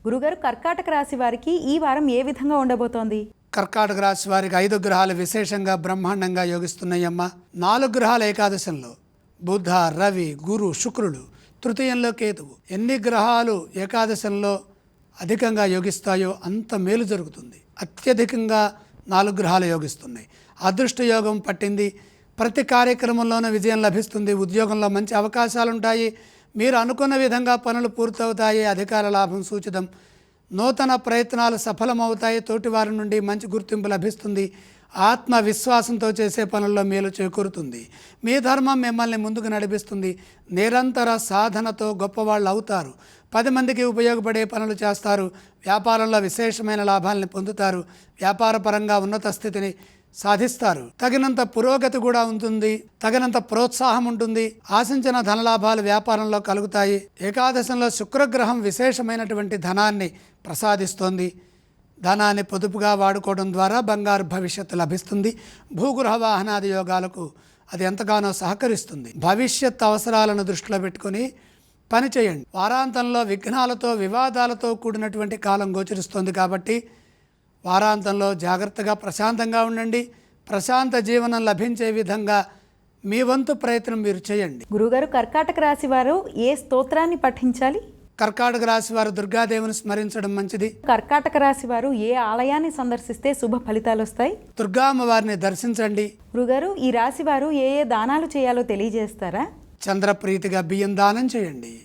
గురుగారు, కర్కాటక రాశి వారికి ఈ వారం ఏ విధంగా ఉండబోతోంది? కర్కాటక రాశి వారికి 5 గ్రహాలు విశేషంగా బ్రహ్మాండంగా యోగిస్తున్నాయమ్మా. 4 గ్రహాలు ఏకాదశంలో బుధ, రవి, గురు, శుక్రుడు, తృతీయంలో కేతువు. ఎన్ని గ్రహాలు ఏకాదశంలో అధికంగా యోగిస్తాయో అంత మేలు జరుగుతుంది. అత్యధికంగా 4 గ్రహాలు యోగిస్తున్నాయి. అదృష్ట యోగం పట్టింది. ప్రతి కార్యక్రమంలోనూ విజయం లభిస్తుంది. ఉద్యోగంలో మంచి అవకాశాలు ఉంటాయి. మీరు అనుకున్న విధంగా పనులు పూర్తవుతాయి. అధికార లాభం సూచితం. నూతన ప్రయత్నాలు సఫలమవుతాయి. తోటివారి నుండి మంచి గుర్తింపు లభిస్తుంది. ఆత్మవిశ్వాసంతో చేసే పనుల్లో మేలు చేకూరుతుంది. మీ ధర్మం మిమ్మల్ని ముందుకు నడిపిస్తుంది. నిరంతర సాధనతో గొప్పవాళ్ళు అవుతారు. 10 మందికి ఉపయోగపడే పనులు చేస్తారు. వ్యాపారంలో విశేషమైన లాభాలను పొందుతారు. వ్యాపారపరంగా ఉన్నత స్థితిని సాధిస్తారు. తగినంత పురోగతి కూడా ఉంటుంది. తగినంత ప్రోత్సాహం ఉంటుంది. ఆశించిన ధనలాభాలు వ్యాపారంలో కలుగుతాయి. ఏకాదశంలో శుక్రగ్రహం విశేషమైనటువంటి ధనాన్ని ప్రసాదిస్తోంది. ధనాన్ని పొదుపుగా వాడుకోవడం ద్వారా బంగారు భవిష్యత్తు లభిస్తుంది. భూగృహ వాహనాది యోగాలకు అది ఎంతగానో సహకరిస్తుంది. భవిష్యత్ అవసరాలను దృష్టిలో పెట్టుకొని పని చేయండి. వారాంతంలో విఘ్నాలతో వివాదాలతో కూడినటువంటి కాలం గోచరిస్తుంది కాబట్టి వారాంతంలో జాగ్రత్తగా ప్రశాంతంగా ఉండండి. ప్రశాంత జీవనం లభించే విధంగా మీ వంతు ప్రయత్నం మీరు చేయండి. గురుగారు, కర్కాటక రాశి వారు ఏ స్తోత్రాన్ని పఠించాలి? కర్కాటక రాశి వారు దుర్గాదేవిని స్మరించడం మంచిది. కర్కాటక రాశి వారు ఏ ఆలయాన్ని సందర్శిస్తే శుభ ఫలితాలు వస్తాయి? దుర్గామ్మ వారిని దర్శించండి. గురుగారు, ఈ రాశి వారు ఏ ఏ దానాలు చేయాలో తెలియజేస్తారా? చంద్రప్రీతిగా బియ్యం దానం చేయండి.